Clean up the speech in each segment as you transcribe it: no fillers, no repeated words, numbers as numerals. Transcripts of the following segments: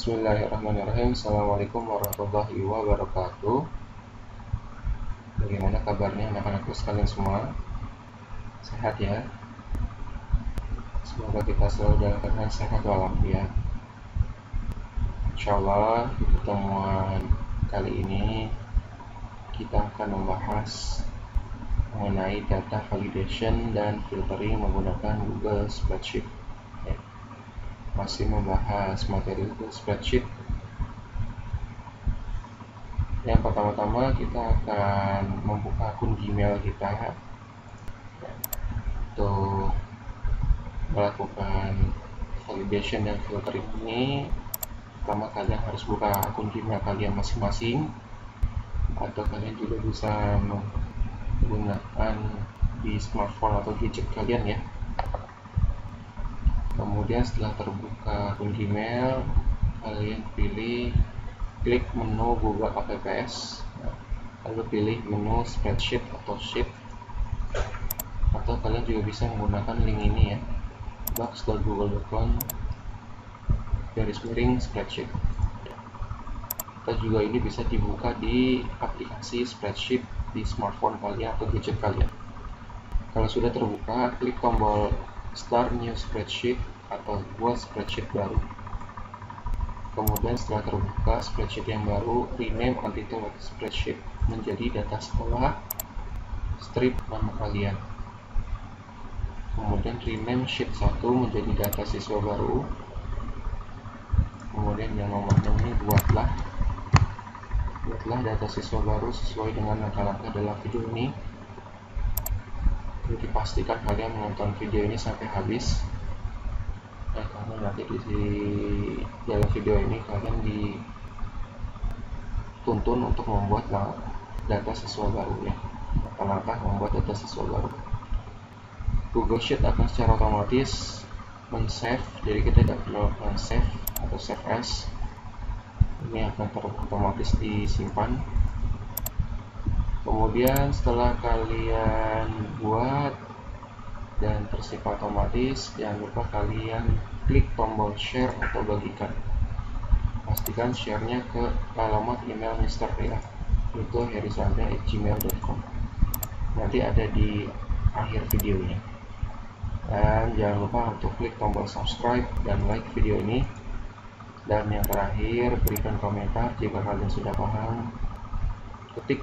Bismillahirrahmanirrahim. Assalamualaikum warahmatullahi wabarakatuh. Bagaimana kabarnya anak-anakku sekalian semua? Sehat ya? Semoga kita selalu dalam keadaan sehat walafiat. Insyaallah di pertemuan kali ini kita akan membahas mengenai data validation dan filtering menggunakan Google Spreadsheet. Masih membahas materi Google Spreadsheet. Yang pertama-tama kita akan membuka akun Gmail kita untuk melakukan validation dan filtering ini. Pertama, kalian harus buka akun Gmail kalian masing-masing, atau kalian juga bisa menggunakan di smartphone atau gadget kalian ya. Kemudian setelah terbuka akun Gmail, kalian klik menu Google Apps, lalu pilih menu Spreadsheet atau Sheet, atau kalian juga bisa menggunakan link ini ya, box.google.com/spreadsheet. Atau juga ini bisa dibuka di aplikasi Spreadsheet di smartphone kalian atau gadget kalian. Kalau sudah terbuka, klik tombol Start New Spreadsheet atau buat spreadsheet baru. Kemudian setelah terbuka spreadsheet yang baru, rename untitled spreadsheet menjadi data sekolah, strip nama kalian. Kemudian rename sheet 1 menjadi data siswa baru. Kemudian yang nomornya ini buatlah data siswa baru sesuai dengan langkah-langkah dalam video ini. Jadi pastikan kalian menonton video ini sampai habis, karena nanti di dalam video ini kalian dituntun untuk membuat data siswa baru ya, langkah membuat data siswa baru. Google Sheet akan secara otomatis men-save, jadi kita tidak perlu men-save atau save as, ini akan otomatis disimpan. Kemudian setelah kalian buat dan tersimpan otomatis, jangan lupa kalian klik tombol share atau bagikan. Pastikan share-nya ke alamat email Mr. ya, yaitu herizanda@gmail.com. Nanti ada di akhir videonya. Dan jangan lupa untuk klik tombol subscribe dan like video ini. Dan yang terakhir, berikan komentar jika kalian sudah paham. Ketik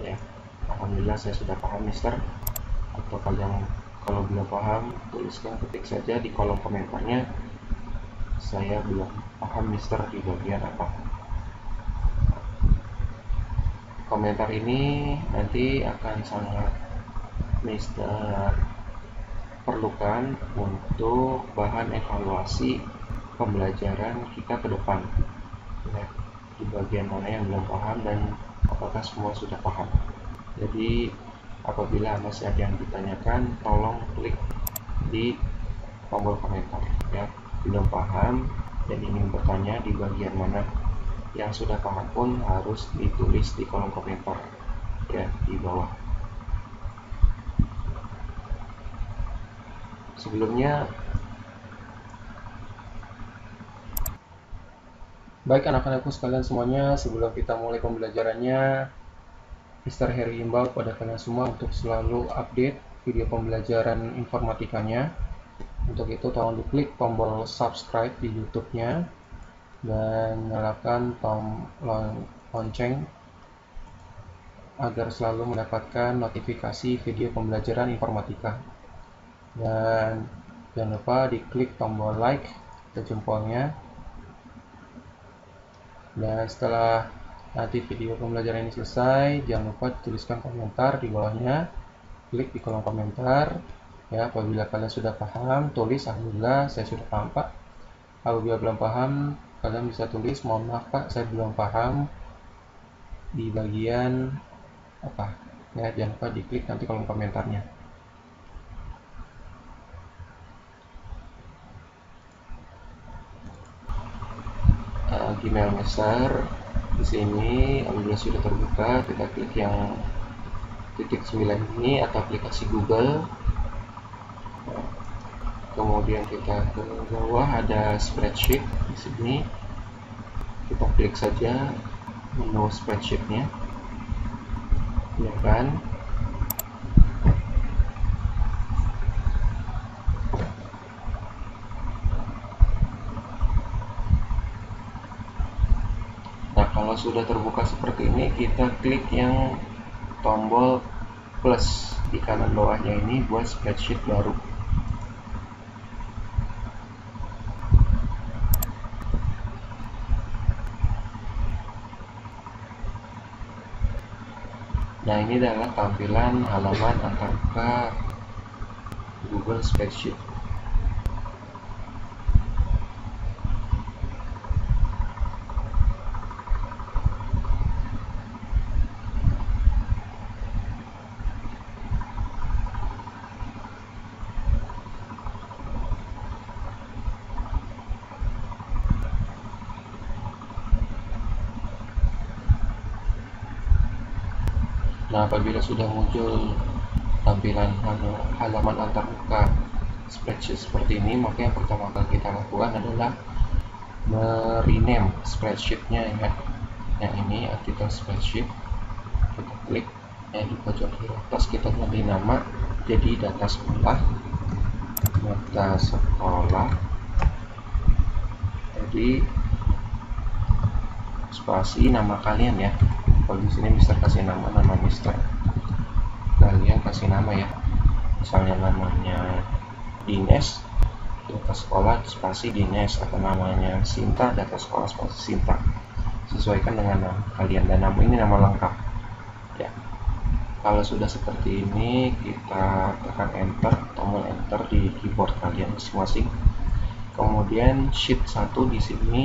ya, alhamdulillah saya sudah paham Mister. Atau kalian kalau belum paham, tuliskan, ketik saja di kolom komentarnya, saya belum paham Mister di bagian apa. Komentar ini nanti akan sangat Mister perlukan untuk bahan evaluasi pembelajaran kita ke depan ya, di bagian mana yang belum paham dan apakah semua sudah paham. Jadi apabila masih ada yang ditanyakan, tolong klik di tombol komentar ya. Belum paham dan ingin bertanya di bagian mana yang sudah paham pun harus ditulis di kolom komentar ya, di bawah. Sebelumnya, baik anak-anakku sekalian semuanya, sebelum kita mulai pembelajarannya, Mr. Heri himbau pada kalian semua untuk selalu update video pembelajaran informatikanya. Untuk itu tolong diklik tombol subscribe di YouTube-nya dan nyalakan tombol lonceng agar selalu mendapatkan notifikasi video pembelajaran informatika. Dan jangan lupa diklik tombol like atau jempolnya. Dan setelah nanti video pembelajaran ini selesai, jangan lupa tuliskan komentar di bawahnya. Klik di kolom komentar ya. Apabila kalian sudah paham, tulis alhamdulillah saya sudah paham Pak. Apabila belum paham, kalian bisa tulis mohon maaf Pak, saya belum paham di bagian apa ya. Jangan lupa diklik nanti kolom komentarnya. Gmail Mister di sini alhamdulillah sudah terbuka. Kita klik yang titik 9 ini atau aplikasi Google. Kemudian kita ke bawah ada spreadsheet di sini. Kita klik saja menu spreadsheet-nya, ya kan. Nah, kalau sudah terbuka seperti ini, kita klik yang tombol plus di kanan bawahnya ini buat spreadsheet baru. Nah, ini adalah tampilan halaman antarmuka Google Spreadsheet. Nah, apabila sudah muncul tampilan halaman antarmuka spreadsheet seperti ini, maka yang pertama kali kita lakukan adalah rename spreadsheet-nya ya. Yang ini artikel spreadsheet, kita klik yang di pojok kiri atas, kita ganti nama jadi data sekolah, jadi spasi nama kalian ya. Kalau di sini bisa kasih nama Mister, kalian kasih nama ya, misalnya namanya Dines, data sekolah spasi Dines, atau namanya Sinta, data sekolah spasi Sinta. Sesuaikan dengan nama kalian, dan nama ini nama lengkap ya. Kalau sudah seperti ini, kita tekan enter, tombol enter di keyboard kalian masing-masing. Kemudian sheet 1 di sini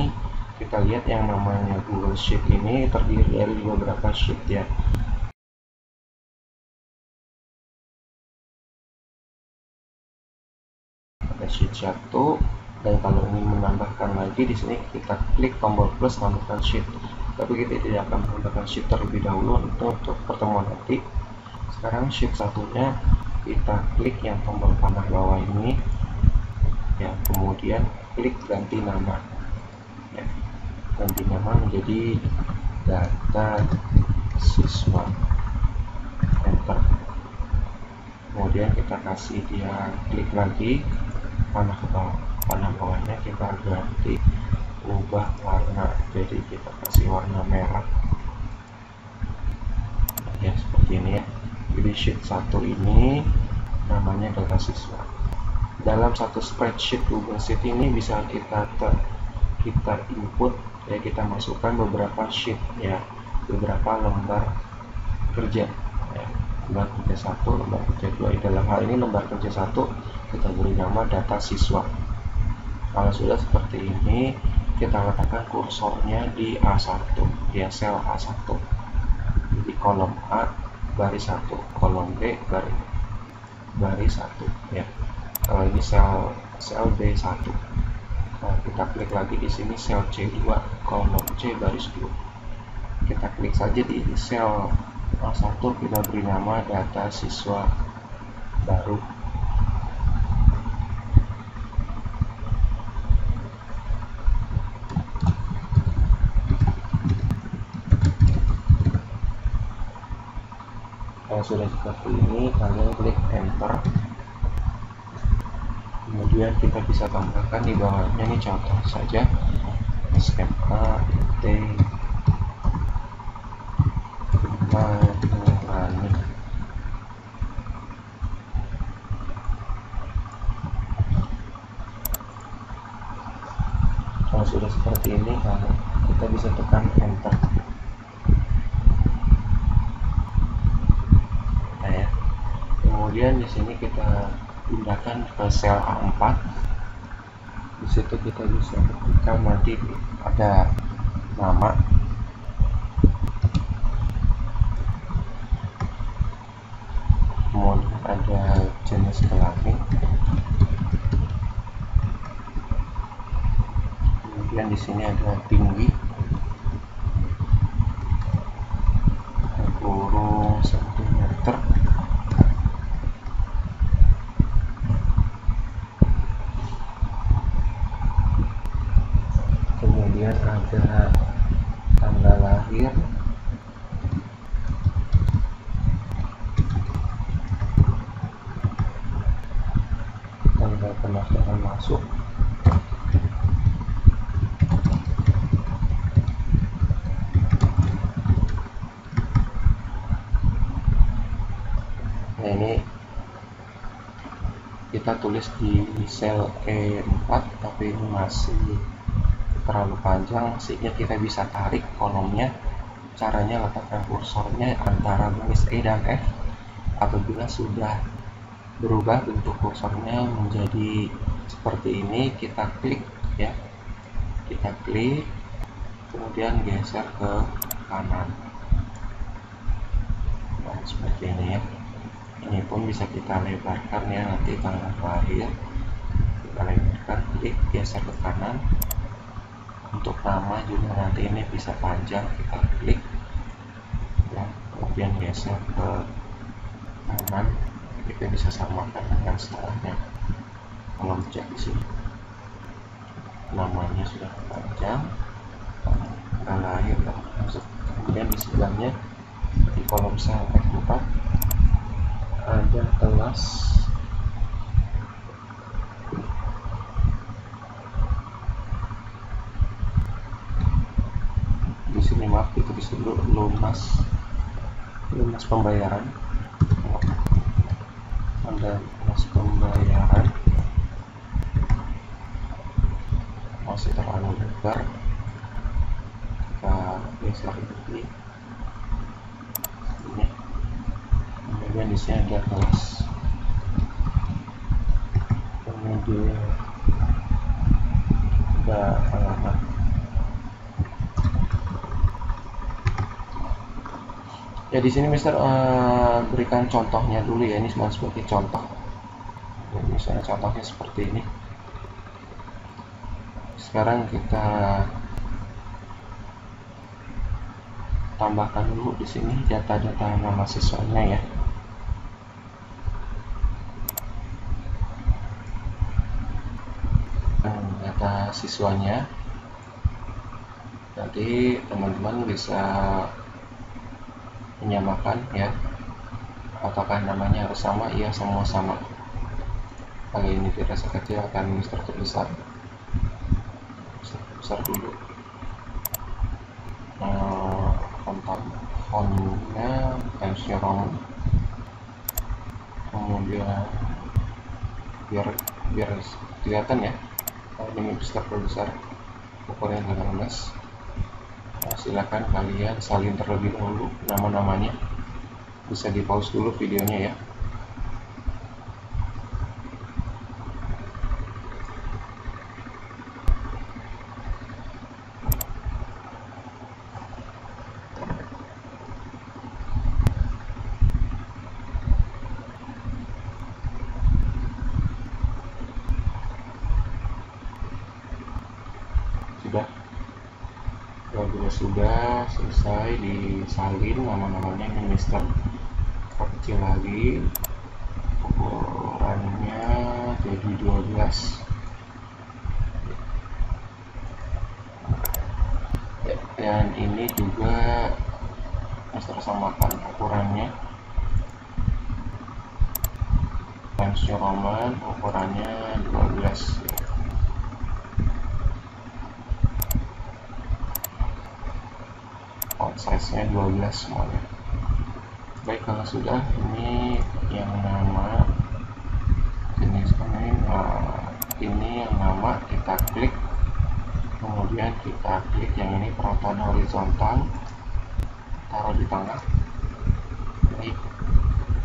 kita lihat yang namanya Google Sheet ini terdiri dari beberapa sheet ya. Ada sheet 1, dan kalau ingin menambahkan lagi di sini kita klik tombol plus tambahkan sheet. Tapi kita tidak akan menambahkan sheet terlebih dahulu untuk pertemuan nanti. Sekarang sheet satunya kita klik yang tombol panah bawah ini ya, kemudian klik ganti nama ya. Ganti nama menjadi data siswa, enter. Kemudian kita kasih dia klik lagi panah ke bawah, panah bawahnya kita ganti ubah warna, jadi kita kasih warna merah ya, seperti ini ya. Jadi sheet 1 ini namanya data siswa. Dalam satu spreadsheet Google Sheet ini bisa kita input ya, kita masukkan beberapa sheet ya, beberapa lembar kerja ya. Lembar kerja 1, lembar kerja 2. Dalam hal ini lembar kerja 1 kita beri nama data siswa. Kalau sudah seperti ini, kita letakkan kursornya di A1 ya, sel A1, di kolom A baris 1, kolom B baris 1 ya. Kalau ini sel B1. Nah, kita klik lagi di sini sel C2, kolom C baris 2. Kita klik saja di sel A1, kita beri nama data siswa baru. Kalau sudah seperti ini, kalian klik enter. Kemudian kita bisa tambahkan di bawahnya ini contoh saja, SMA T Nurani. Kalau sudah seperti ini, kita bisa tekan enter. Nah ya. Kemudian di sini kita pindahkan ke sel A4. Di situ kita bisa ketikkan nanti ada nama, kemudian ada jenis kelamin, kemudian di sini ada tinggi, kurung sentimeter, kemudian ada tanggal lahir, tanggal pendaftaran masuk, nah ini kita tulis di sel E4 tapi ini masih terlalu panjang sehingga kita bisa tarik kolomnya. Caranya letakkan kursornya antara baris E dan F. Apabila sudah berubah bentuk kursornya menjadi seperti ini, kita klik ya, kita klik kemudian geser ke kanan. Nah, seperti ini ya. Ini pun bisa kita lebarkan ya, nanti tanggal lahir kita lebarkan, klik geser ke kanan. Untuk nama juga nanti ini bisa panjang, kita klik ya, kemudian geser ke kanan, kita bisa samakan dengan setelahnya. Kalau cek di sini namanya sudah panjang, tanggal lahir dan masuk. Kemudian di sebelahnya di kolom sel F4 ada kelas di sini, maaf ditulis dulu lunas pembayaran. Ada lunas pembayaran masih terlalu lebar, kita geser ini. Kemudian di sini ada kelas, kemudian ada alamat. Ya di sini Mister berikan contohnya dulu ya, ini cuma sebagai contoh. Misalnya contohnya seperti ini. Sekarang kita tambahkan dulu di sini data-data nama siswanya ya. Data siswanya nanti teman-teman bisa menyamakan ya, apakah namanya harus sama? Iya, semua sama. Kalau ini tidak sekecil akan Mister terbesar, besar dulu. Kontak fontnya Times New Roman, kemudian biar kelihatan ya, ini Mister terbesar ukurannya 18. Silakan kalian salin terlebih dahulu nama-namanya, bisa di pause dulu videonya ya. Sudah selesai disalin nama-namanya, ini Mister kecil lagi, ukurannya jadi 12 ya, dan ini juga Mister samakan ukurannya Times New Roman, ukurannya 12 ya. Size nya 12 semuanya. Baik, kalau sudah, ini yang nama jenis ini yang nama kita klik, kemudian kita klik yang ini proton horizontal, taruh di tengah. Baik,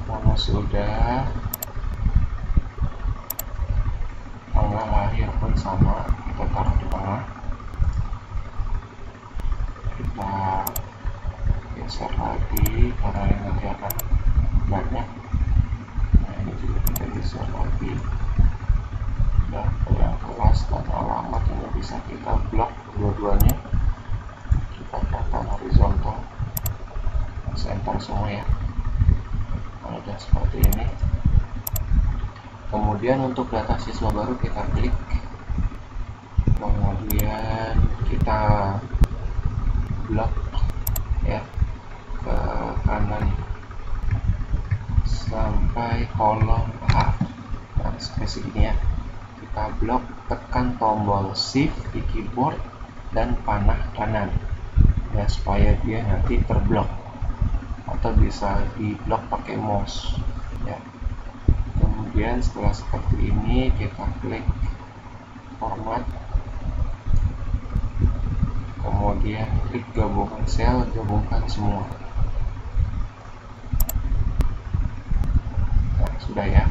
kalau sudah, tanggal lahir pun sama, kita taruh di tengah. Kita geser lagi karena ini nanti akan banyak. Nah, ini juga kita geser lagi. Nah, yang kelas dan alamat ini bisa kita blok dua-duanya. Kita katakan horizontal, center semua ya. Nah, udah seperti ini. Kemudian untuk data siswa baru kita klik, kemudian kita blok ya ke kanan sampai kolom H. Nah, seperti ini ya, kita blok, tekan tombol shift di keyboard dan panah kanan ya, supaya dia nanti terblok, atau bisa di blok pakai mouse ya. Kemudian setelah seperti ini kita klik format, kemudian klik gabungkan sel, gabungkan semua. Nah, sudah ya.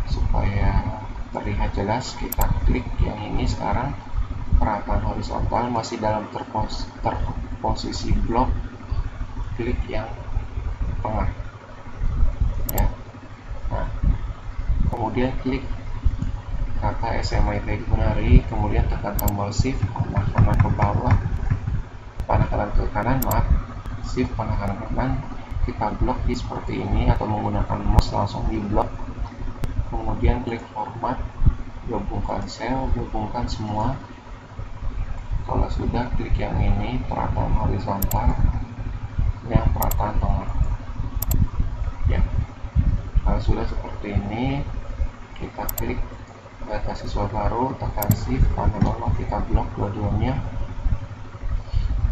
Supaya terlihat jelas, kita klik yang ini sekarang, perataan horizontal masih dalam terposisi blok, klik yang tengah ya. Nah, kemudian klik kata SMIT Dictionary, kemudian tekan tombol shift, panah kanan ke bawah, panah kanan ke kanan, maaf, shift panah kanan ke kanan, kita blok di seperti ini, atau menggunakan mouse langsung di blok. Kemudian klik format, gabungkan sel, gabungkan semua. Kalau sudah, klik yang ini, perataan horizontal, yang perataan tengah ya. Kalau sudah seperti ini, kita klik data siswa baru, tekan shift, panah bawah, kita blok dua-duanya.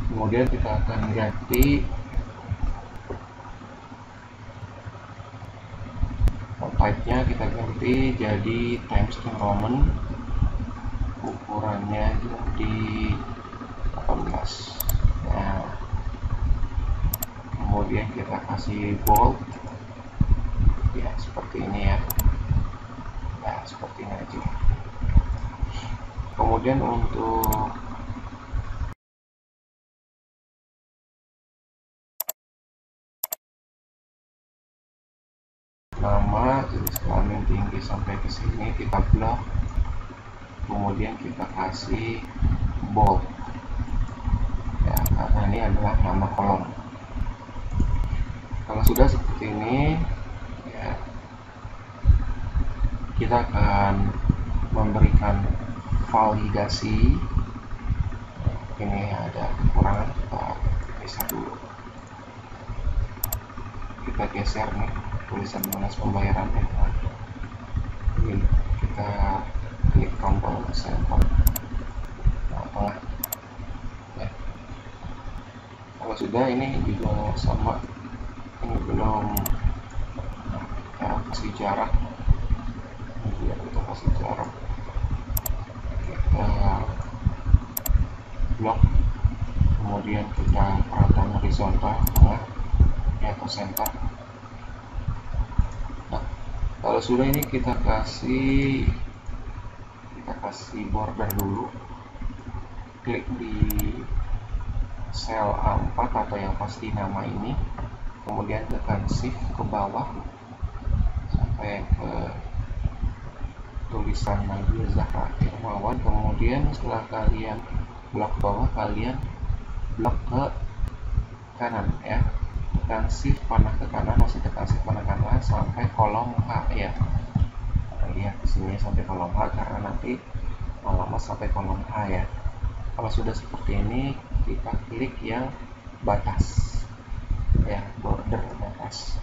Kemudian kita akan ganti type-nya, kita ganti jadi Times New Roman, ukurannya jadi 18 ya. Kemudian kita kasih bold ya, seperti ini ya, seperti ini aja. Kemudian untuk nama, jenis kelamin, tinggi sampai ke sini kita blok, kemudian kita kasih bold ya, karena ini adalah nama kolom. Kalau sudah seperti ini ya, kita akan memberikan validasi. Ini ada kekurangan, kita geser dulu, kita geser nih tulisan balas pembayarannya. Ini kita klik tombol sampel tengah ya. Kalau sudah, ini juga sama, ini belum, kita kasih jarak, ini kita kasih jarak, kita blok, kemudian kita perataan horizontal tengah ya, atau center. Nah, kalau sudah, ini kita kasih border dulu, klik di sel A4 atau yang pasti nama ini, kemudian tekan shift ke bawah sampai ke tulisan Nadia Zahra Irmawan. Kemudian setelah kalian blok bawah, kalian blok ke kanan ya, tekan shift panah ke kanan, masih tekan shift panah kanan sampai kolom H ya. Lihat di sini sampai kolom H, karena nanti alamat sampai kolom H ya. Kalau sudah seperti ini, kita klik yang batas ya, border batas,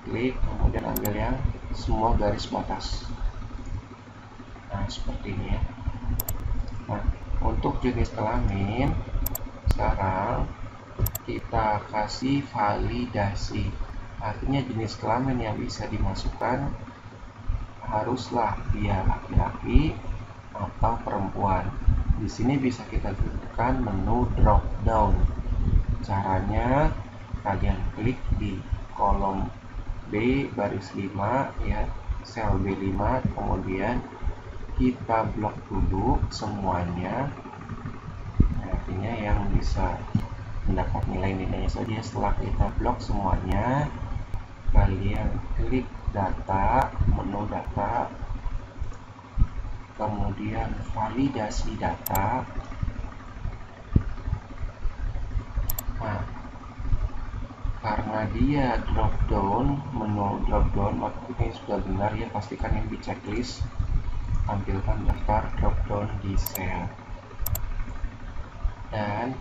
klik, kemudian ambil yang semua garis batas. Nah, seperti ini ya. Nah, untuk jenis kelamin sekarang kita kasih validasi, artinya jenis kelamin yang bisa dimasukkan haruslah dia laki-laki atau perempuan. Di sini bisa kita gunakan menu drop down. Caranya, kalian klik di kolom B baris 5 ya, sel B5, kemudian kita blok dulu semuanya, artinya yang bisa mendapat nilai-nilainya saja. Setelah kita blok semuanya, kalian klik data, menu data, kemudian validasi data. Nah, karena dia drop down, menu drop down, maka ini sudah benar ya, pastikan yang di checklist tampilkan daftar drop down di sel. Dan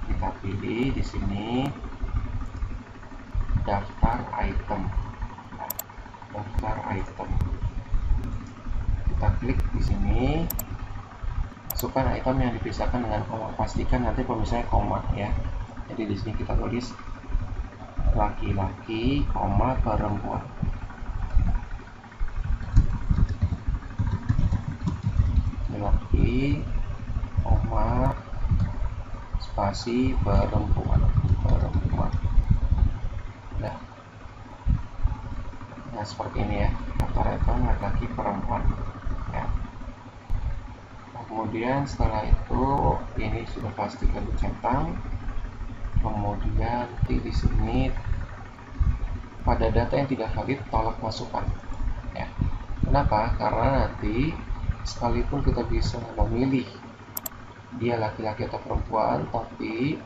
Kita pilih di sini daftar item. Nah, daftar item. Kita klik di sini, masukkan item yang dipisahkan dengan koma. Pastikan nanti pemisahnya koma ya. Jadi di sini kita tulis laki-laki, koma, perempuan. Laki, koma, spasi, perempuan. Nah, seperti ini ya, daftar item laki-laki, perempuan ya. Kemudian setelah itu ini sudah pastikan dicentang. Kemudian di sini pada data yang tidak valid tolak masukkan ya. Kenapa? Karena nanti sekalipun kita bisa memilih dia laki-laki atau perempuan, tapi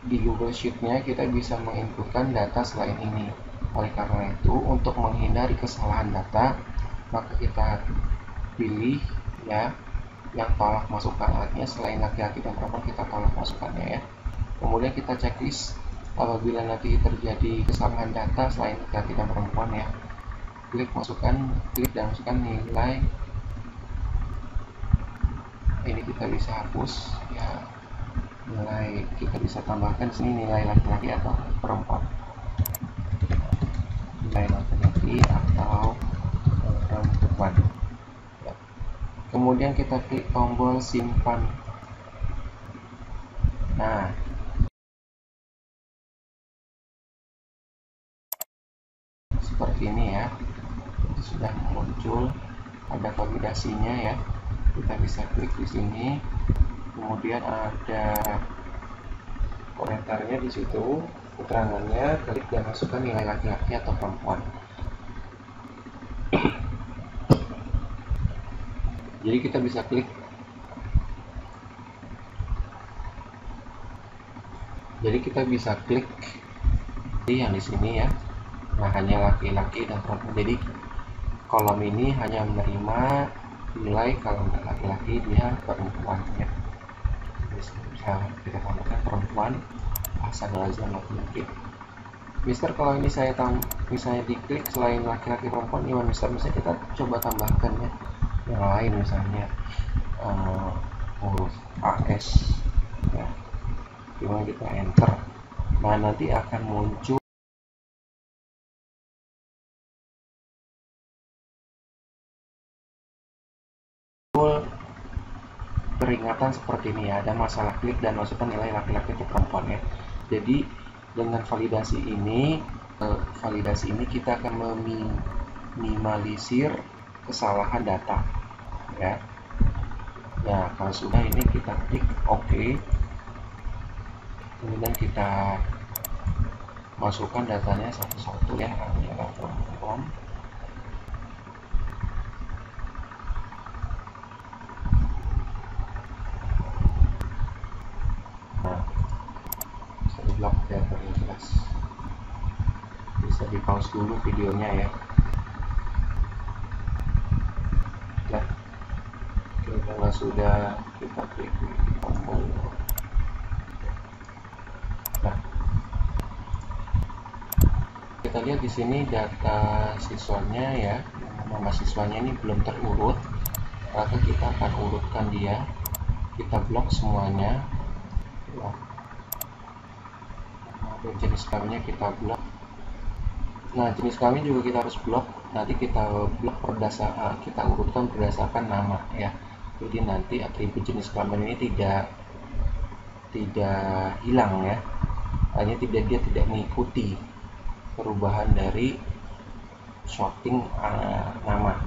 di Google Sheet-nya kita bisa menginputkan data selain ini. Oleh karena itu, untuk menghindari kesalahan data, maka kita pilih ya yang tolak masukkan, artinya selain laki-laki dan perempuan kita tolak masukkannya ya. Kemudian kita checklist apabila nanti terjadi kesalahan data selain laki-laki dan perempuan ya. Klik dan masukkan nilai. Ini kita bisa hapus ya. Nilai kita bisa tambahkan sini nilai laki-laki atau perempuan. Nilai laki-laki atau perempuan. Ya. Kemudian kita klik tombol simpan. Nah, seperti ini ya. Sudah muncul, ada validasinya ya. Kita bisa klik di sini. Kemudian ada komentarnya di situ, keterangannya, klik dan masukkan nilai laki-laki atau perempuan. Jadi kita bisa klik. Jadi kita bisa klik di yang di sini ya. Nah, hanya laki-laki dan perempuan. Jadi kolom ini hanya menerima nilai kalau nggak laki-laki dia perempuan ya. Bisa kita tambahkan perempuan, asal aja laki-laki. Mister, kalau ini saya misalnya diklik selain laki-laki perempuan, gimana Mister? Misalnya kita coba tambahkan ya yang lain, misalnya huruf AS ya. Cuma kita enter, nah nanti akan muncul peringatan seperti ini ya, ada masalah klik dan masukkan nilai laki-laki atau perempuan ya. Jadi dengan validasi ini kita akan meminimalisir kesalahan data ya. Nah, kalau sudah ini kita klik OK. Kemudian kita masukkan datanya satu-satu ya, adalah perempuan. Nah, bisa di blok ya biar jelas. Bisa di pause dulu videonya ya. Nah, kalau sudah kita klik tombol. Nah, kita lihat di sini data siswanya ya, nama siswanya ini belum terurut, maka kita akan urutkan dia. Kita blok semuanya. Dan jenis kelaminnya kita blok. Nah, jenis kelamin juga kita harus blok. Nanti kita blok berdasarkan, kita urutkan berdasarkan nama ya. Jadi nanti atribut jenis kelamin ini tidak hilang ya. Hanya dia tidak mengikuti perubahan dari sorting nama.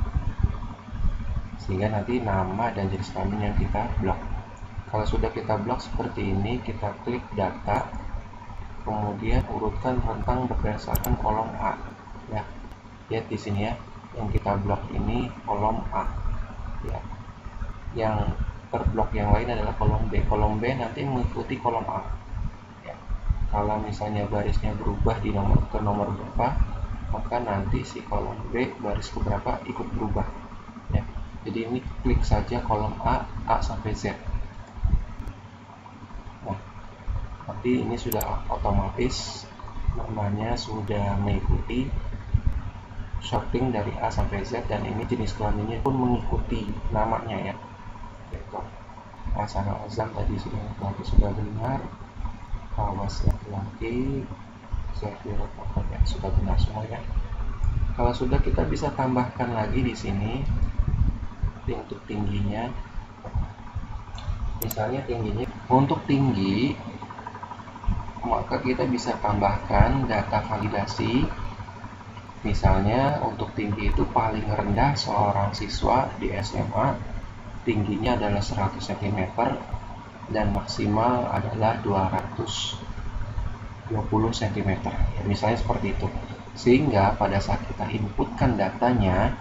Sehingga nanti nama dan jenis kelamin yang kita blok. Kalau sudah kita blok seperti ini, kita klik data, kemudian urutkan rentang berdasarkan kolom A ya. Lihat di sini ya, yang kita blok ini kolom A ya. Yang terblok yang lain adalah kolom B. Kolom B nanti mengikuti kolom A ya. Kalau misalnya barisnya berubah di nomor berapa, maka nanti si kolom B baris keberapa ikut berubah ya. Jadi ini klik saja kolom A sampai Z. berarti ini sudah otomatis namanya sudah mengikuti sorting dari A sampai Z, dan ini jenis kelaminnya pun mengikuti namanya ya. Gitu. Asana Azam tadi sudah benar, Awas laki-laki, Zafir ya sudah benar semua ya. Kalau sudah, kita bisa tambahkan lagi di sini untuk tingginya. Misalnya tingginya, untuk tinggi maka kita bisa tambahkan data validasi. Misalnya untuk tinggi itu paling rendah seorang siswa di SMA tingginya adalah 100 cm dan maksimal adalah 220 cm ya, misalnya seperti itu. Sehingga pada saat kita inputkan datanya,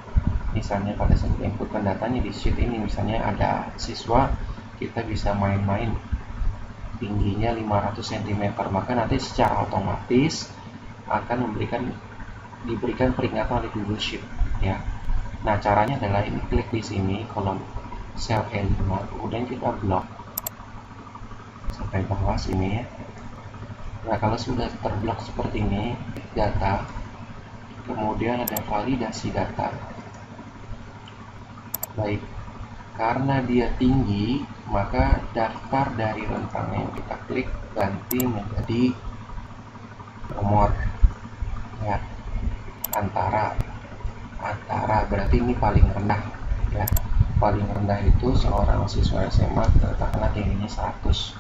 misalnya pada saat kita inputkan datanya di sheet ini, misalnya ada siswa, kita bisa main-main tingginya 500 cm, maka nanti secara otomatis akan diberikan peringatan oleh Google Sheet ya. Nah, caranya adalah ini, klik di sini kolom sel E5, kemudian kita blok sampai bawah sini ya. Nah, kalau sudah terblok seperti ini, data, kemudian ada validasi data. Baik, karena dia tinggi, maka daftar dari rentang yang kita klik ganti menjadi nomor ya, antara berarti ini paling rendah ya. Paling rendah itu seorang siswa SMA katakanlah tingginya 100,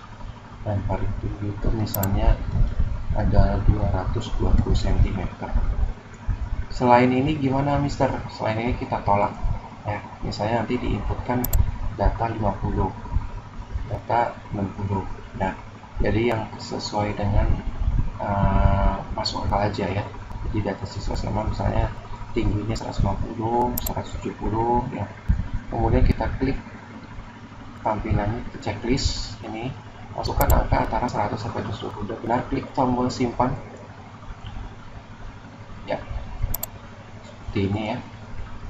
dan paling tinggi itu misalnya ada 220 cm. Selain ini gimana Mister? Selain ini kita tolak ya. Misalnya nanti diinputkan data 50, data 60. Nah, jadi yang sesuai dengan masuk akal aja ya. Jadi data siswa SMA misalnya tingginya 150, 170 ya. Kemudian kita klik tampilannya ke checklist ini, masukkan angka antara 100 sampai 220. Udah benar, klik tombol simpan ya, seperti ini ya.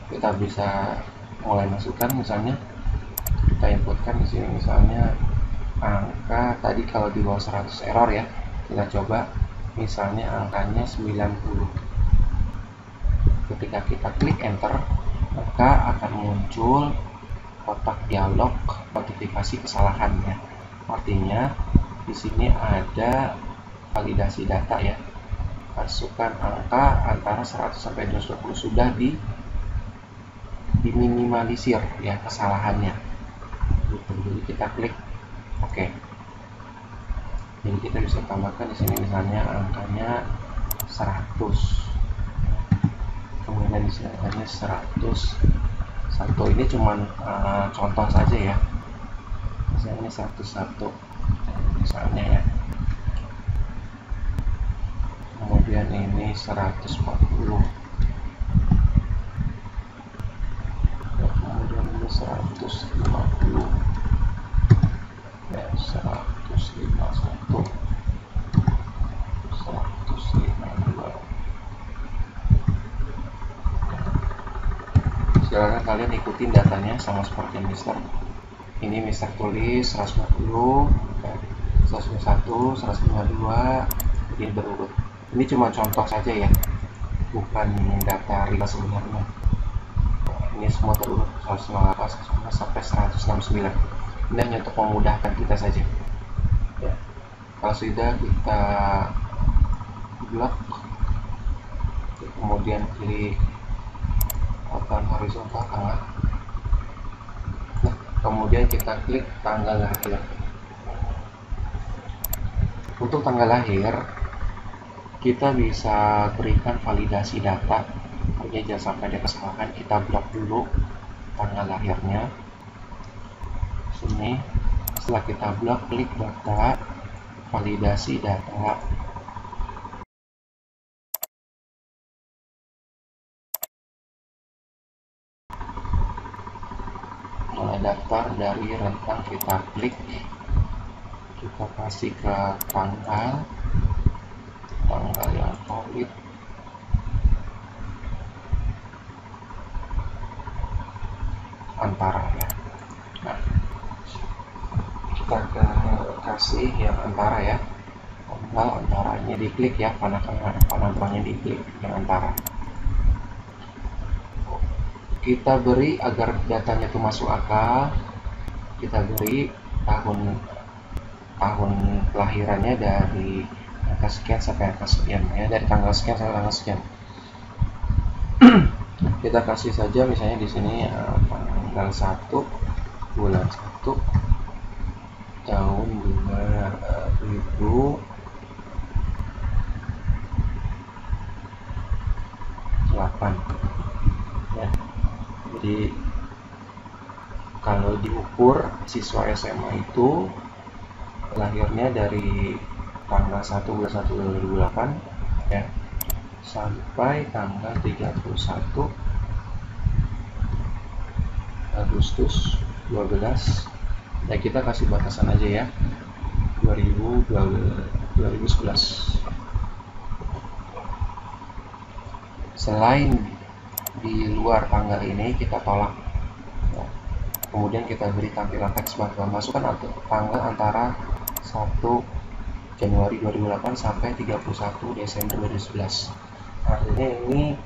Kita bisa mulai masukkan, misalnya kita inputkan di sini misalnya angka tadi, kalau di bawah 100 error ya. Kita coba misalnya angkanya 90. Ketika kita klik enter, maka akan muncul kotak dialog notifikasi kesalahannya. Artinya di sini ada validasi data ya. Masukkan angka antara 100 sampai 220 sudah diminimalisir ya kesalahannya. Jadi kita klik oke. Jadi kita bisa tambahkan di sini misalnya angkanya 100. Kemudian di sini angkanya 101. Ini cuman contoh saja ya. Misalnya 101 misalnya ya. Kemudian ini 140. Kemudian ini 150. Ya, 151. 152. Silakan kalian ikutin datanya sama seperti Mister. Ini Mister tulis 150, 151, 152, jadi berurut. Ini cuma contoh saja ya, bukan data real sebenarnya. Ini semua terurut 158 sampai 169. Ini hanya untuk memudahkan kita saja. Ya. Kalau sudah, kita blok, kemudian klik papan horizontal kanan. Nah, kemudian kita klik tanggal lahir. Untuk tanggal lahir, kita bisa berikan validasi data. Artinya jangan sampai ada kesalahan, kita blok dulu tanggal lahirnya. Sini, setelah kita blok, klik data, validasi data. Mulai daftar dari rentang, kita klik, kita kasih ke tanggal yang valid. Antara ya. Nah, kita kasih yang antara ya. tanggal antara. Ini diklik ya, panah panahnya diklik yang antara. Kita beri agar datanya itu masuk akal, kita beri tahun kelahirannya dari angka sekian sampai angka sekian ya, dari tanggal sekian sampai tanggal sekian. Kita kasih saja misalnya di sini tanggal 1 bulan 1 tahun 2008 ya. Jadi kalau diukur siswa SMA itu lahirnya dari tanggal 1 bulan 1 2008 ya sampai tanggal 31 Agustus 12 ya, kita kasih batasan aja ya 2011. Selain di luar tanggal ini kita tolak ya. Kemudian kita beri tampilan teks bahwa masukkan tanggal antara 1 Januari 2008 sampai 31 Desember 2011. Artinya ini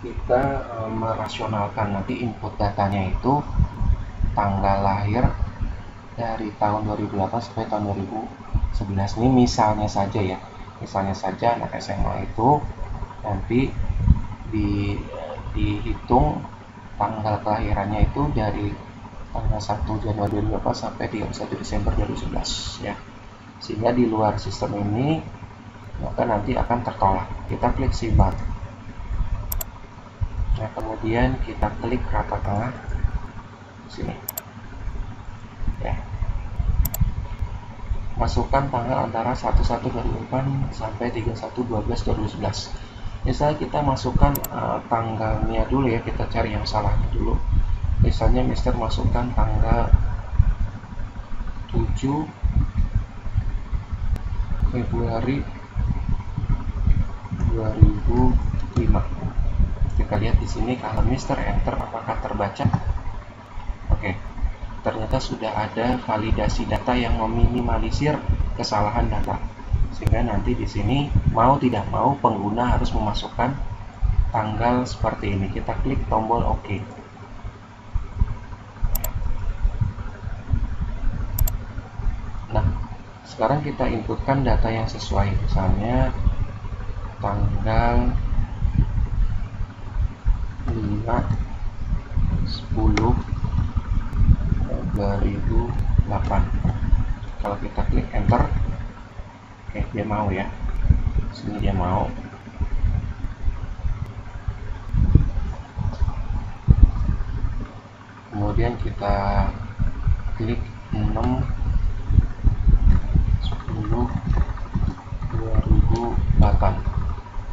kita merasionalkan nanti input datanya itu tanggal lahir dari tahun 2008 sampai tahun 2011. Ini misalnya saja ya, misalnya saja anak SMA itu nanti dihitung tanggal kelahirannya itu dari tanggal 1 Januari 2008 sampai 31 Desember 2011 ya. Sehingga di luar sistem ini maka nanti akan tertolak. Kita klik simak. Nah, kemudian kita klik rata tengah di sini. Ya. Masukkan tanggal antara 1/1/2008 sampai 31/12/2011. Misalnya kita masukkan tanggalnya dulu ya, kita cari yang salahnya dulu. Misalnya Mister masukkan tanggal 7 Februari 2005. Kita lihat di sini kalau Mister enter apakah terbaca? Oke. Ternyata sudah ada validasi data yang meminimalisir kesalahan data. Sehingga nanti di sini mau tidak mau pengguna harus memasukkan tanggal seperti ini. Kita klik tombol OK. Nah, sekarang kita inputkan data yang sesuai. Misalnya tanggal 5/10/2008. Kalau kita klik enter, oke, dia mau ya. Sini dia mau. Kemudian kita klik 6/10/2008.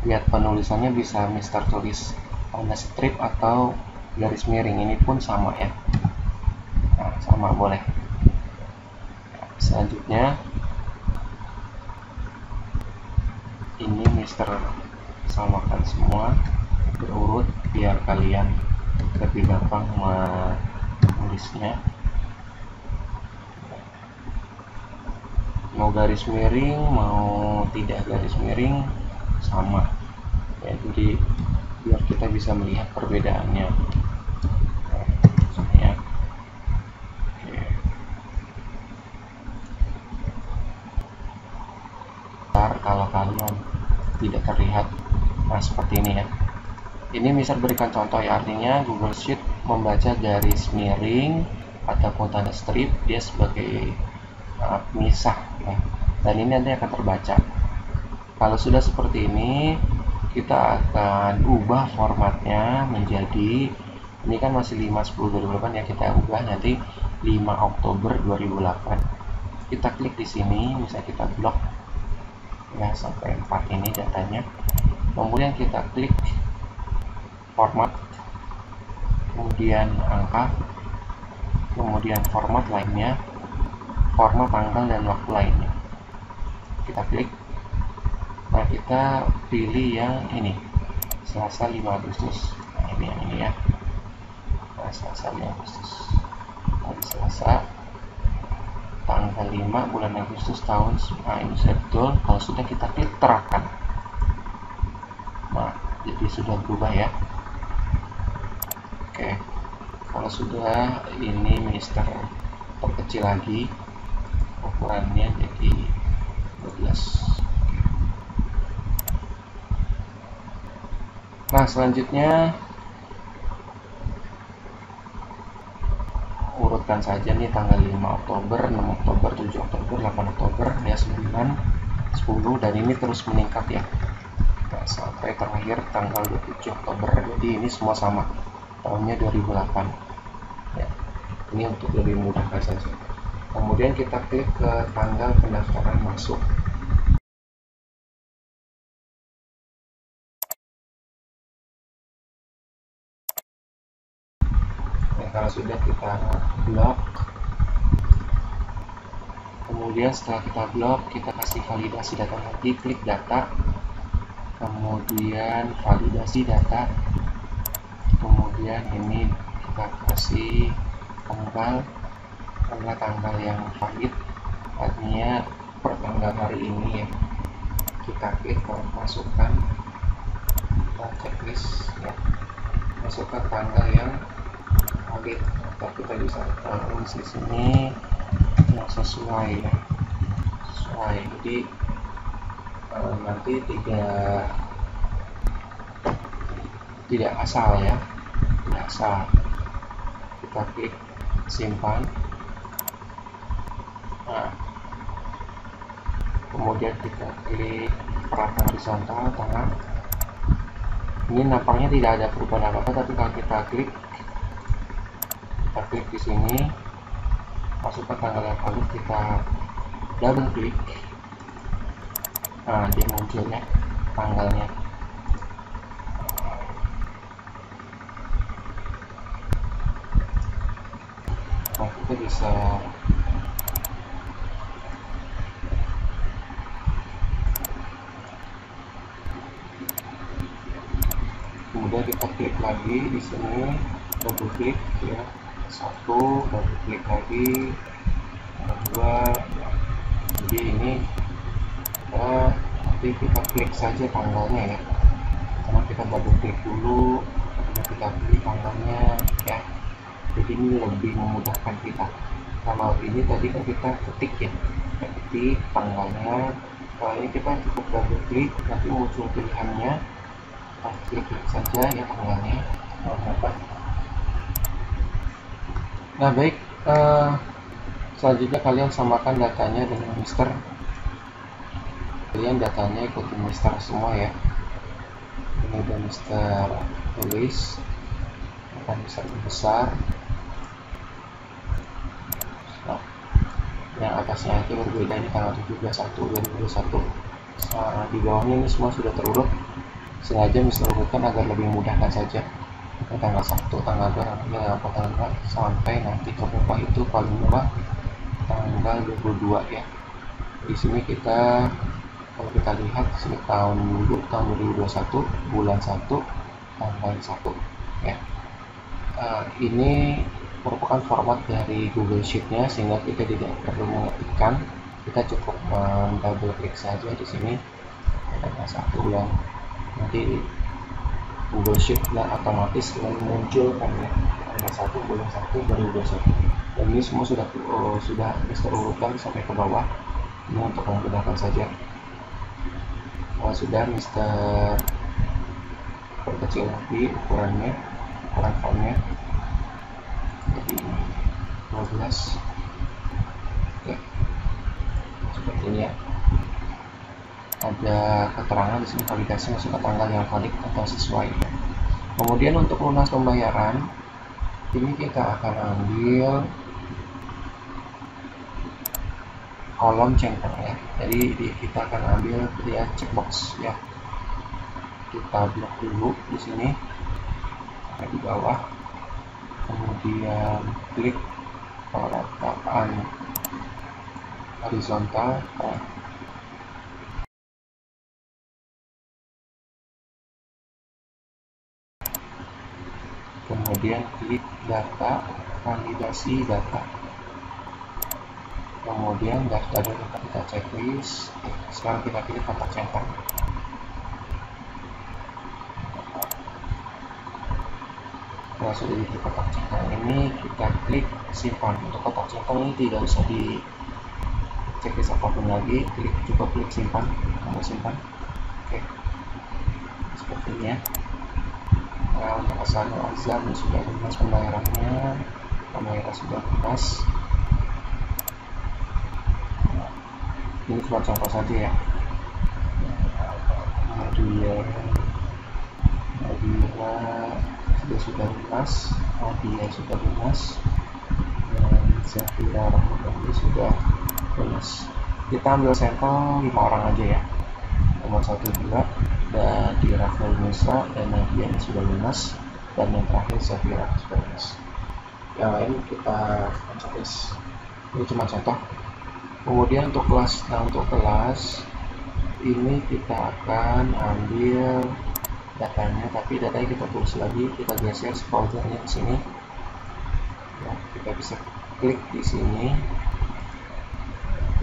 Lihat penulisannya bisa Mister tulis tanda strip atau garis miring, ini pun sama ya. Nah, sama boleh. Selanjutnya ini Mister samakan semua berurut biar kalian lebih gampang menulisnya. Mau garis miring mau tidak garis miring sama ya, jadi biar kita bisa melihat perbedaannya ya. Oke. Kalau kalian tidak terlihat seperti ini ya, ini Mister berikan contoh ya, artinya Google Sheet membaca garis miring ataupun tanda strip dia sebagai pemisah ya, dan ini nanti akan terbaca. Kalau sudah seperti ini kita akan ubah formatnya menjadi, ini kan masih 5/10/2008 ya, kita ubah nanti 5 Oktober 2008. Kita klik di sini, misalnya kita blok ya sampai 4 ini datanya. Kemudian kita klik format, kemudian angka, kemudian format lainnya, format tanggal dan waktu lainnya. Kita klik. Nah, kita pilih yang ini, Selasa 5 Agustus. Nah, ini yang ini ya. Nah, Selasa 5 Agustus. Hari Selasa tanggal 5 bulan Agustus tahun, nah ini sudah betul. Kalau sudah, kita klik terapkan. Nah, jadi sudah berubah ya. Oke, kalau sudah, ini Mister perkecil lagi ukurannya jadi 12. Nah, selanjutnya urutkan saja nih tanggal 5 Oktober, 6 Oktober, 7 Oktober, 8 Oktober, ya 9, 10, dan ini terus meningkat ya. Nah, sampai terakhir tanggal 27 Oktober. Jadi ini semua sama. Tahunnya 2008. Ya. Ini untuk lebih mudah saja. Kemudian kita klik ke tanggal pendaftaran masuk. Kalau sudah, kita blok. Kemudian setelah kita blok, kita kasih validasi data lagi, klik data, kemudian validasi data, kemudian ini kita kasih tanggal yang valid, artinya per tanggal hari ini ya. Kita klik masukkan, kita checklist ya, masukkan tanggal yang valid, atau kita bisa tulis di sini yang sesuai ya, sesuai. Jadi nanti tidak asal ya, tidak asal. Kita klik simpan. Nah, kemudian kita klik perapkan horizontal tangan. Ini nampaknya tidak ada perubahan apa-apa, tapi kalau kita klik di sini, masukkan tanggal yang valid, kita double klik. Nah, dia muncul ya tanggalnya. Nah, kita bisa kemudian kita klik lagi di sini, double klik ya, satu, double klik lagi, dua. Jadi ini nanti kita klik saja tanggalnya ya, karena kita double klik dulu, kemudian kita klik tanggalnya ya. Jadi ini lebih memudahkan kita. Kalau ini tadi kan kita ketik ya, kita ketik tanggalnya. Kalau ini kita cukup double klik, nanti muncul pilihannya, kita klik saja ya tanggalnya. Nah, baik, selanjutnya kalian samakan datanya dengan Mister. Kalian datanya ikuti Mister semua ya. Ini udah Mister tulis, akan Mister besar. Nah, yang atasnya itu berbeda, ini tanggal 17/1/2021. Nah, di bawahnya ini semua sudah terurut. Sengaja Mister urutkan agar lebih memudahkan saja. Tanggal 1, tanggal 2, tanggal 4 sampai nanti ke bawah itu paling bawah tanggal 22 ya. Di sini kita, kalau kita lihat sini tahun 2021, bulan 1, tanggal 1 ya. Ini merupakan format dari Google Sheet-nya, sehingga kita tidak perlu mengetikkan, kita cukup double klik saja di sini tanggal 1 bulan, nanti Google Sheet otomatis muncul kan ya, tanggal 1 bulan 1 2021. Dan ini semua sudah Mister urutkan sampai ke bawah. Ini untuk memudahkan saja. Kalau sudah, Mister perkecil lagi ukuran fontnya jadi 12. Oke, seperti ini ya. Ada keterangan di sini, validasi masuk ke tanggal yang valid atau sesuai. Kemudian untuk lunas pembayaran, ini kita akan ambil kolom center ya. Jadi kita akan ambil dia checkbox ya. Kita blok dulu di sini sampai di bawah, kemudian klik perapkan horizontal. Kemudian klik data, validasi data. kemudian daftar data kita checklist. Sekarang kita pilih kotak centang. Nah, sudah di kotak centang ini kita klik simpan. Untuk kotak centang ini tidak usah di checklist apapun lagi, cukup klik simpan, tombol simpan. Oke, seperti ini ya. Nah, untuk asalnya azam sudah lunas pembayarannya, pembayaran sudah lunas. Ini cuma contoh saja ya. Kemudian sudah lunas, Audia sudah lunas, dan Zafira Rahmani sudah lunas. Kita ambil sampel 5 orang aja ya, nomor 1, 2, dan di Rafael Musa dan Nadia ini sudah lunas, dan yang terakhir Zafira sudah lunas. Yang lain kita checklist. Ini cuma contoh. Kemudian untuk kelas, ini kita akan ambil datanya, tapi datanya kita tulis lagi, kita geser foldernya ke sini. Ya, kita bisa klik di sini,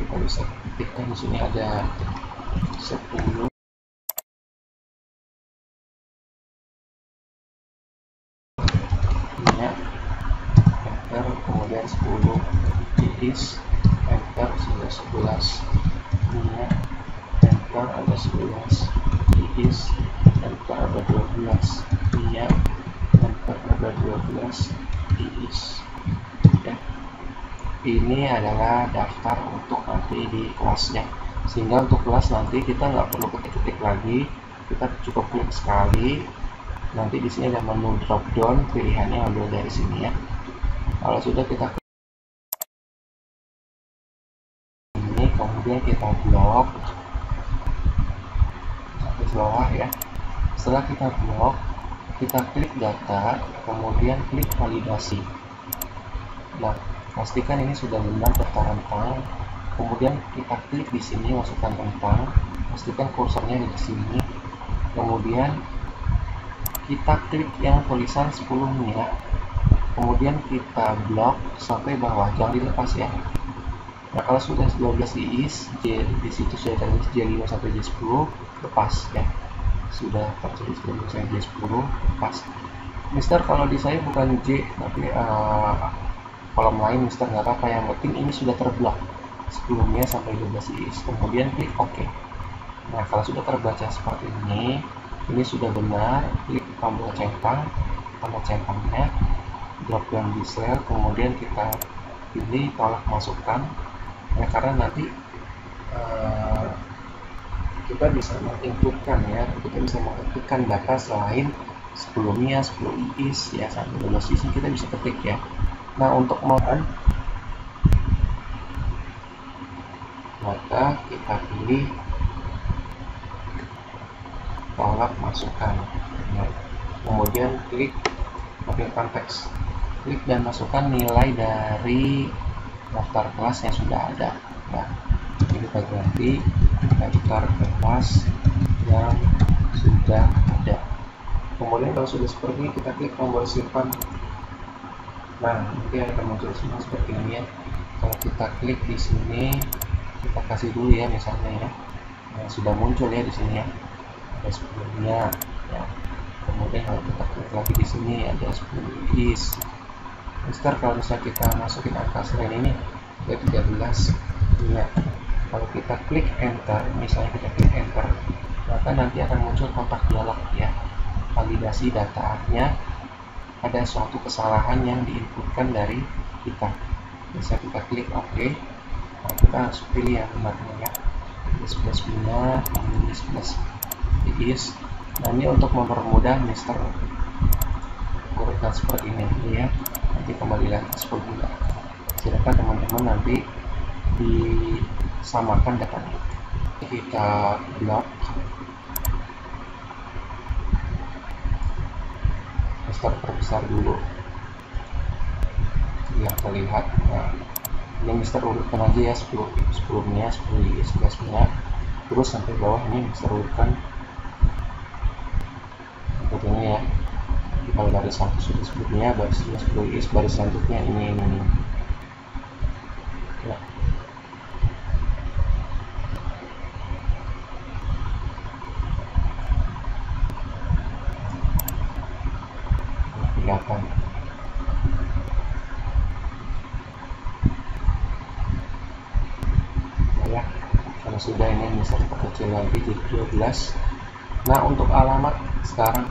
kita bisa ketikkan di sini ada 10. Ya, enter, kemudian 10 is enter, sudah 11. Ya, enter, ada 11 is enter, ada 12. Ya, enter, ada 12 is. Ya. Ini adalah daftar untuk nanti di kelasnya, sehingga untuk kelas nanti kita nggak perlu ketik-ketik lagi, kita cukup klik sekali. Nanti di sini ada menu drop down, pilihannya ambil dari sini ya. Kalau sudah kita klik ini, kemudian kita blok sampai bawah ya. Setelah kita blok, kita klik data, kemudian klik validasi. Nah, pastikan ini sudah benar daftar rentang. Kemudian kita klik di sini masukkan rentang, pastikan kursornya di sini. Kemudian kita klik yang tulisan 10 ya. Kemudian kita blok sampai bawah, jangan dilepas ya. Nah, kalau sudah 12 is, di situ sudah tertulis J5 sampai J10, lepas ya. Sudah tertulis J5 sampai J10, lepas. Mister, kalau di saya bukan J tapi kolom lain, Mister, nggak apa-apa, yang penting ini sudah terblok sebelumnya sampai 12 is. Kemudian klik OK. Nah, kalau sudah terbaca seperti ini sudah benar, klik tombol centang, tanda centangnya, drop down di sel, kemudian kita pilih tolak masukkan. Nah, karena nanti kita bisa menginputkan ya, kita bisa mengetikkan data selain sebelumnya 10 is ya, sampai 12 is kita bisa ketik ya. Nah, untuk melakukan maka kita pilih tolak masukkan. Nah, kemudian klik tampilkan teks, klik dan masukkan nilai dari daftar kelas yang sudah ada. Nah, ini kita ganti daftar kelas yang sudah ada. Kemudian kalau sudah seperti ini, kita klik tombol simpan. Nah, nanti akan muncul semua seperti ini ya. Kalau kita klik di sini, kita kasih dulu ya misalnya ya. Nah, sudah muncul ya di sini ya. Ada sebelumnya ya. Kemudian kalau kita klik lagi di sini ada 10 is. Mister, kalau misalnya kita masukin angka selain ini ada 13 ya. Kalau kita klik enter, misalnya kita klik enter, maka nanti akan muncul kotak dialog ya, validasi datanya, ada suatu kesalahan yang diinputkan dari kita. Bisa kita klik OK. Nah, kita harus pilih yang benarnya ya, 11 punya, ini 11 is. Nah, ini untuk mempermudah Mister urutan seperti ini ya. Nanti kembali lagi ke 10 bulan. Silakan teman-teman nanti disamakan datanya. Kita blok, Mister perbesar dulu biar terlihat. Nah, ini Mister urutkan aja ya, 10-nya, 10 is, 11-nya, terus sampai bawah ini Mister urutkan sepertinya ya. Jadi kalau baris 1 sudah sebelumnya, baris 10 is, baris selanjutnya ini ya. harapan. Ya, kalau sudah ini bisa diperkecil lagi jadi 12. Nah, untuk alamat sekarang,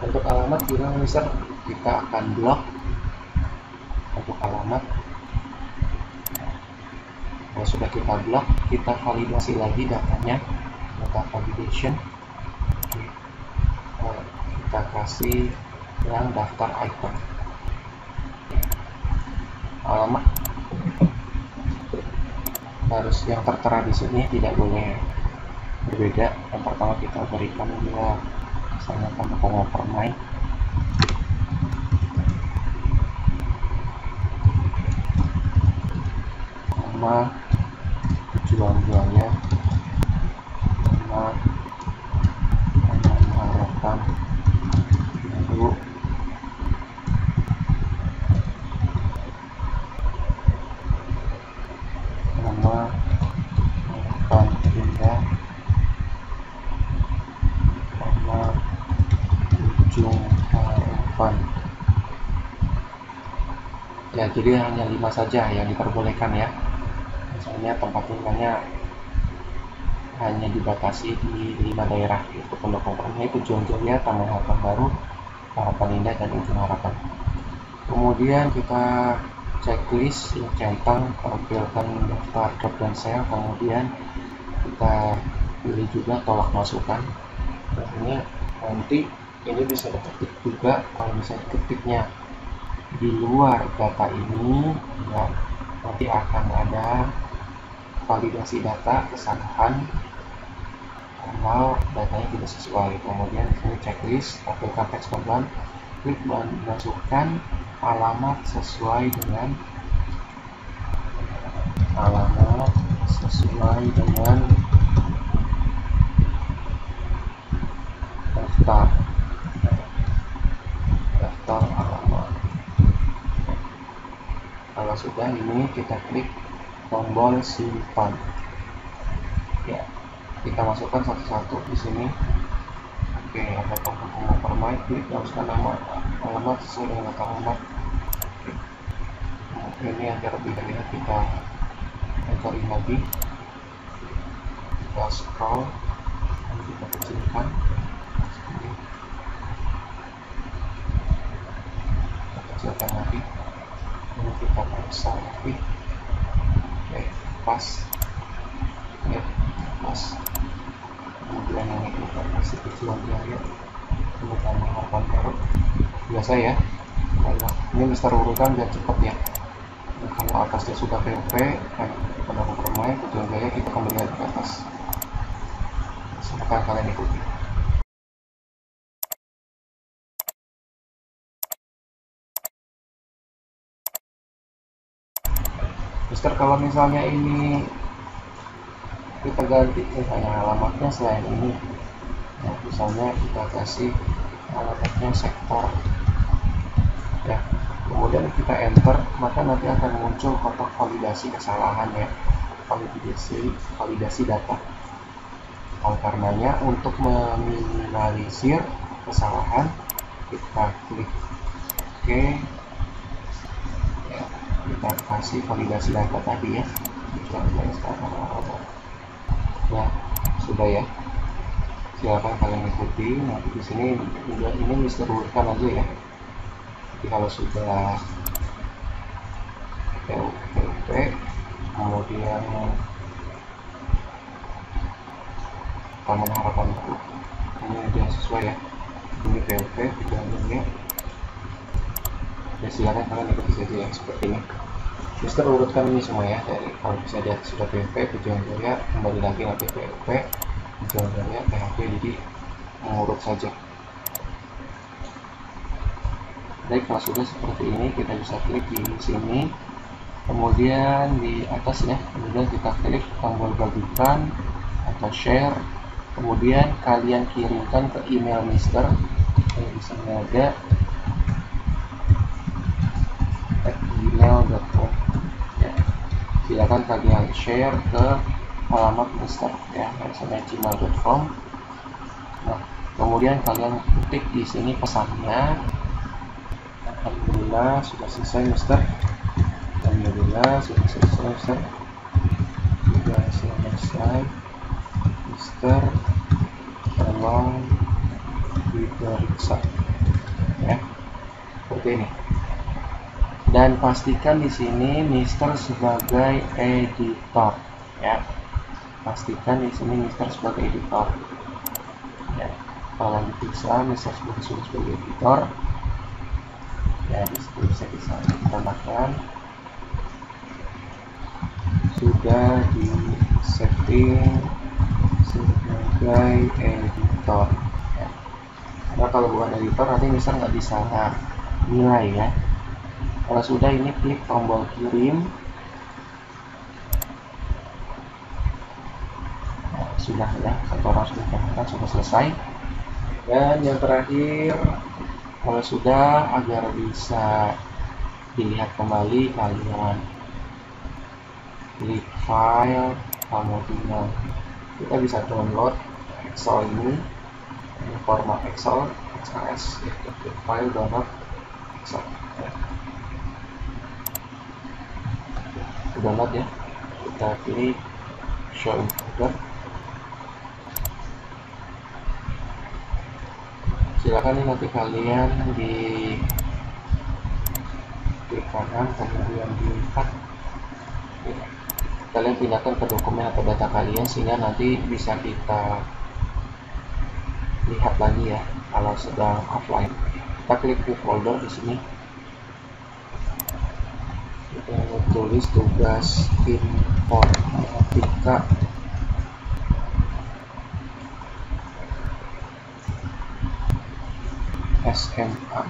untuk alamat bilang user kita akan blok untuk alamat. Kalau sudah kita blok, kita validasi lagi datanya, data validation. Kita kasih yang daftar item. Alamat harus yang tertera di sini, tidak boleh berbeda. Yang pertama kita berikan dia misalnya Kampung Permai. Nama tujuannya, nama harapan, lalu nama harapan pindah, nama ujung harapan. Ya, jadi hanya 5 saja yang diperbolehkan ya. Misalnya tempat tinggalnya hanya dibatasi di 5 daerah, yaitu Pondok Permai, Tujuan Jaya, Taman Harapan Baru, Harapan Indah, dan Ujung Harapan. Kemudian kita checklist yang centang, tampilkan daftar drop dan sel. Kemudian kita pilih juga tolak masukan. Artinya nanti ini bisa diketik juga. Kalau misalnya ketiknya di luar data ini, ya, nanti akan ada validasi data kesalahan kalau datanya tidak sesuai. Kemudian ini checklist, tampilkan teks korban, klik masukkan alamat sesuai dengan daftar alamat. Kalau sudah ini kita klik tombol simpan. Ya, kita masukkan satu-satu di sini. Oke, ada tombol Permai, klik masukkan nama alamat sesuai dengan alamat. Ini agar lebih terlihat, kita enterin lagi, kita scroll dan kita kecilkan. Kita kecilkan lagi, ini kita periksa lagi. Oke, pas ya, pas. Kemudian ini kita kasih Tujuan Jaya, Taman Harapan Baru. Biasa ya, ini Mister urutan biar cepat ya. Kalau atasnya sudah POP, Pondok Permai, Tujuan Jaya, kita kembali lagi ke atas. Silakan kalian ikuti. Mister, kalau misalnya ini kita ganti misalnya alamatnya selain ini, nah, misalnya kita kasih alamatnya sektor ya, kemudian kita enter, maka nanti akan muncul kotak validasi kesalahan ya, validasi data. Oleh karenanya, untuk meminimalisir kesalahan, kita klik OK ya, kita kasih validasi data tadi ya. Kita mulai sekarang. Ya, sudah ya. Silakan kalian ikuti. Nanti di sini juga ini Mister urutkan aja ya. Jadi kalau sudah POP, kemudian Taman Harapan Baru, ini udah sesuai ya. Ini POP, tujuannya. Ya, silakan kalian ikuti saja ya seperti ini. Mister urutkan ini semua ya, dari kalau bisa lihat sudah PHP, Tujuan Jaya, kembali lagi nanti PHP, Tujuan Jaya, PHP, jadi mengurut saja. Baik, kalau sudah seperti ini, kita bisa klik di sini, kemudian di atas ya, kemudian kita klik tombol bagikan atau share, kemudian kalian kirimkan ke email Mister, di sini ada @gmail.com. Silakan kalian share ke alamat Mister ya, misalnya gmail.com. Nah, kemudian kalian ketik di sini pesannya, Alhamdulillah sudah selesai Mister. Alhamdulillah sudah selesai Mister. Sudah selesai Mister. Tolong diperiksa ya, seperti ini. Dan pastikan di sini Mister sebagai editor ya. Pastikan di sini Mister sebagai editor ya. Kalau diperiksa Mister sebagai editor ya, di situ bisa ditambahkan sudah di setting sebagai editor ya. Karena kalau bukan editor nanti Mister nggak bisa nilai ya. Kalau sudah, ini klik tombol kirim. Nah, sudah ya, satu orang sudah daftar, sudah selesai. Dan yang terakhir, kalau sudah, agar bisa dilihat kembali, kalian klik file, kamu tinggal kita bisa download Excel ini format Excel XLS, klik file download Excel ya. Download ya, kita pilih show in folder. Silakan nanti kalian di klik kanan, kemudian dilihat ya. Kalian pindahkan ke dokumen atau data kalian sehingga nanti bisa kita lihat lagi ya kalau sedang offline. Kita klik di folder di sini. Kita tulis tugas informatika SMA.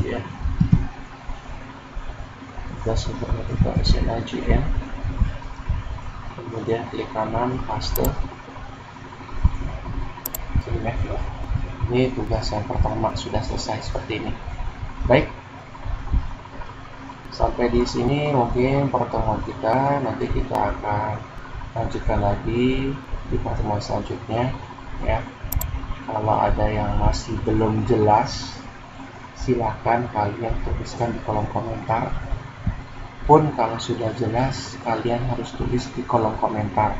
Ya. Tugas informatika SMA JN. Kemudian klik kanan paste. Ini tugas yang pertama sudah selesai seperti ini. Baik, sampai di sini mungkin pertemuan kita. Nanti kita akan lanjutkan lagi di pertemuan selanjutnya ya. Kalau ada yang masih belum jelas, silahkan kalian tuliskan di kolom komentar. Pun kalau sudah jelas, kalian harus tulis di kolom komentar,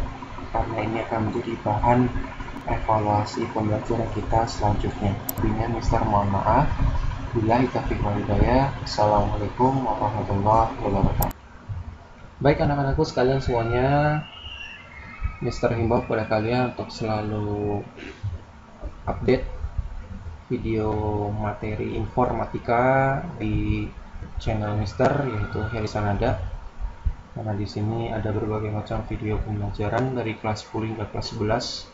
karena ini akan menjadi bahan evaluasi pembelajaran kita selanjutnya. Dengan Mister mohon maaf. Billahi taufiq wal hidayah. Assalamualaikum warahmatullahi wabarakatuh. Baik anak-anakku sekalian semuanya, Mister himbau kepada kalian untuk selalu update video materi informatika di channel Mister, yaitu Heri Sanada. Karena di sini ada berbagai macam video pembelajaran dari kelas 10 hingga kelas 11.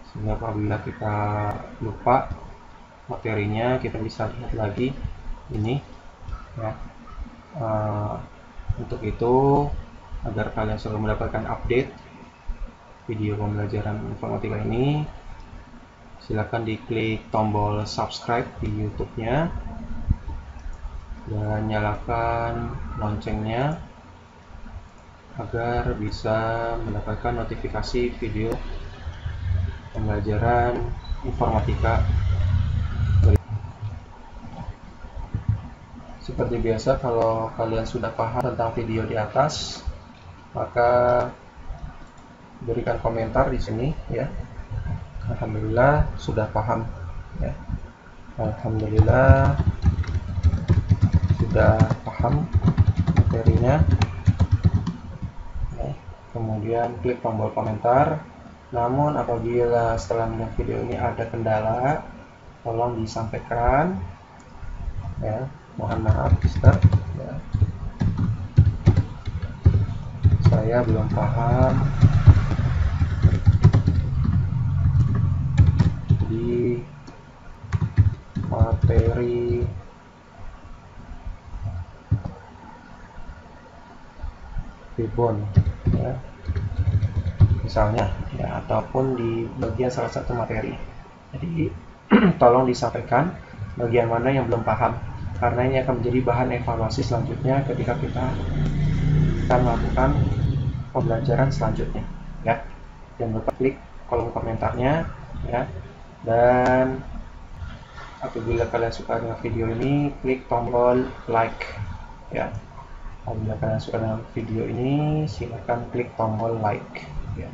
Sehingga apabila kita lupa materinya, kita bisa lihat lagi ini ya. Untuk itu, agar kalian selalu mendapatkan update video pembelajaran informatika ini, silakan diklik tombol subscribe di YouTube-nya dan nyalakan loncengnya agar bisa mendapatkan notifikasi video pembelajaran informatika. Seperti biasa, kalau kalian sudah paham tentang video di atas, maka berikan komentar di sini ya. Alhamdulillah sudah paham ya. Alhamdulillah sudah paham materinya ya. Kemudian klik tombol komentar. Namun apabila setelah melihat video ini ada kendala, tolong disampaikan ya. Mohon maaf Mister ya. Saya belum paham di materi ribbon ya, misalnya ya, ataupun di bagian salah satu materi. Jadi tolong disampaikan bagian mana yang belum paham karena ini akan menjadi bahan evaluasi selanjutnya ketika kita akan melakukan pembelajaran selanjutnya ya. Jangan lupa klik kolom komentarnya ya, dan apabila kalian suka dengan video ini, klik tombol like ya. Apabila kalian suka dengan video ini, silakan klik tombol like ya.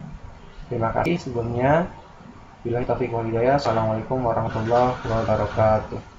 Terima kasih sebelumnya. Billahi taufiq wal hidayah. Assalamualaikum warahmatullahi wabarakatuh.